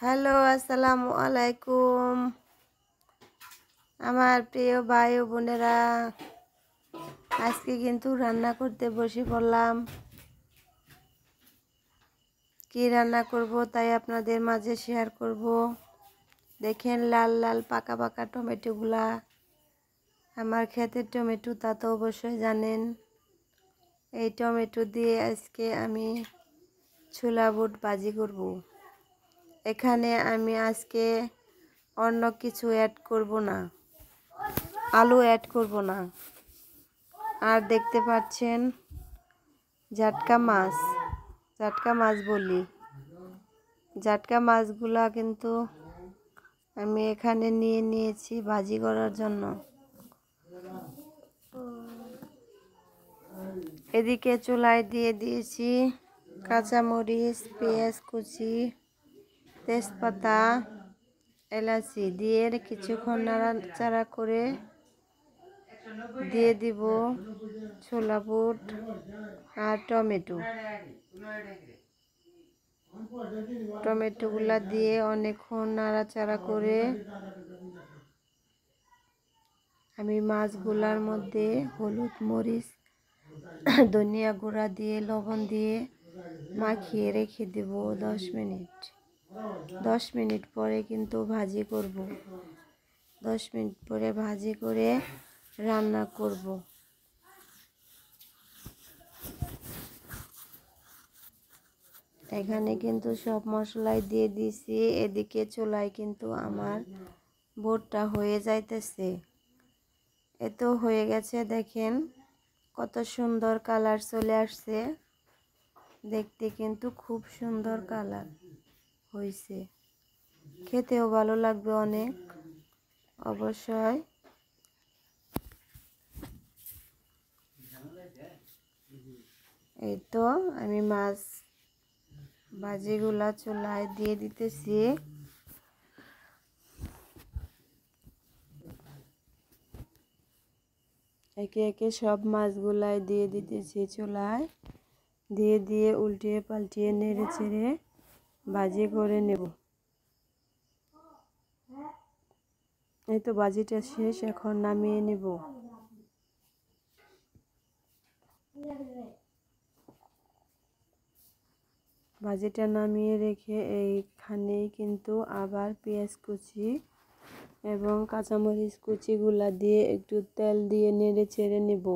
Hello, আসসালামু আলাইকুম আমার প্রিয় ভাই ও বোনেরা। আজকে কিন্তু রান্না করতে বসে পড়লাম। কি রান্না করব তাই আপনাদের মাঝে শেয়ার করব। দেখেন লাল লাল পাকা পাকা টমেটোগুলা, আমার ক্ষেতের টমেটো, তা তো অবশ্যই জানেন। এই টমেটো দিয়ে আজকে আমি ছোলা বুট ভাজি করব। এখানে আমি আজকে অন্য কিছু অ্যাড করব না, আলু অ্যাড করব না। আর দেখতে পাচ্ছেন জাটকা মাছ বলি, জাটকা মাছগুলা কিন্তু আমি এখানে নিয়ে নিয়েছি ভাজি করার জন্য। এদিকে চুলায় দিয়ে দিয়েছি কাঁচামরিচ, পেঁয়াজ কুচি, তেজপাতা, এলাচি দিয়ে কিছুক্ষণ নাড়াচাড়া করে দিয়ে দিব ছোলা বুট আর টমেটোগুলা দিয়ে অনেকক্ষণ নাড়াচাড়া করে আমি মাছগুলার মধ্যে হলুদ, মরিচ, ধনিয়া গুঁড়া দিয়ে লবণ দিয়ে মাখিয়ে রেখে দেব 10 মিনিট। 10 মিনিট পরে কিন্তু ভাজি করব। 10 মিনিট পরে ভাজি করে রান্না করব। এখানে কিন্তু সব মশলাই দিয়ে দিছি। এদিকে চুলায় কিন্তু আমার বুটটা হয়ে যাইতেছে। এত হয়ে গেছে, দেখেন কত সুন্দর কালার চলে আসছে। দেখতে কিন্তু খুব সুন্দর কালার হয়েছে, খেতেও ভালো লাগবে অনেক অবশ্যই। এই তো আমি মাছ ভাজিগুলা চুলায় দিয়ে দিতেছি। একে একে সব মাছগুলাই দিয়ে দিতেছি চুলায়, দিয়ে দিয়ে উল্টিয়ে পাল্টিয়ে নেড়ে চেড়ে ভাজি করে নেব। এই তো ভাজিটা শেষ, এখন নামিয়ে নেব। ভাজিটা নামিয়ে রেখে এইখানেই কিন্তু আবার পেঁয়াজ কুচি এবং কাঁচামরিচ কুচিগুলা দিয়ে একটু তেল দিয়ে নেড়ে চেড়ে নেব।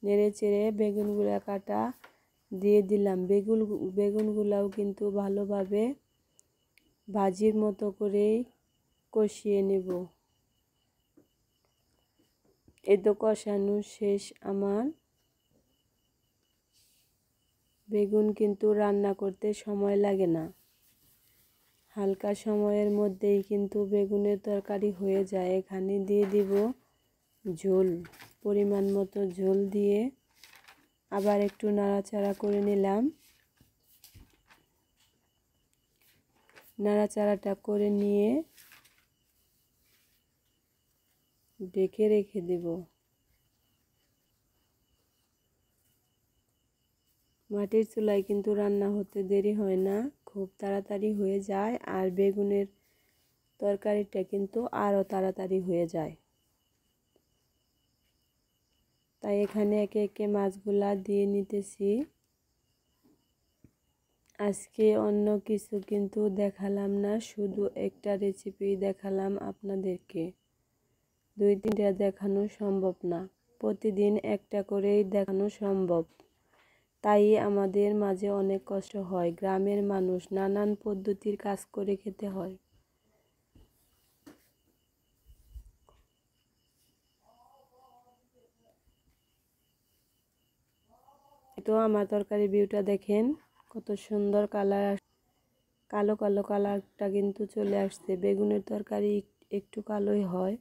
নেড়ে চেড়ে বেগুনগুলা কাটা দিয়ে দিলাম। বেগুনগুলাও কিন্তু ভালোভাবে ভাজির মতো করেই কষিয়ে নেব। এই তো কষানো শেষ আমার। বেগুন কিন্তু রান্না করতে সময় লাগে না, হালকা সময়ের মধ্যেই কিন্তু বেগুনের তরকারি হয়ে যায়। এখানে দিয়ে দিব ঝোল, পরিমাণ মতো ঝোল দিয়ে আবার একটু নাড়াচাড়া করে নিলাম। নাড়াচাড়াটা করে নিয়ে ঢেকে রেখে দেব। মাটির চুলায় কিন্তু রান্না হতে দেরি হয় না, খুব তাড়াতাড়ি হয়ে যায়। আর বেগুনের তরকারিটা কিন্তু আরও তাড়াতাড়ি হয়ে যায়। তাই এখানে একে একে মাছগুলা দিয়ে নিতেছি। আজকে অন্য কিছু কিন্তু দেখালাম না, শুধু একটা রেসিপি দেখালাম আপনাদেরকে। 2-3টা দেখানো সম্ভব না, প্রতিদিন একটা করেই দেখানো সম্ভব। তাই আমাদের মাঝে অনেক কষ্ট হয়। গ্রামের মানুষ নানান পদ্ধতির কাজ করে খেতে হয়। তো আমার তরকারি ভিউটা দেখেন কত সুন্দর কালার, কালো কালো কালারটা কিন্তু চলে আসছে। বেগুনের তরকারি একটু কালোই হয়,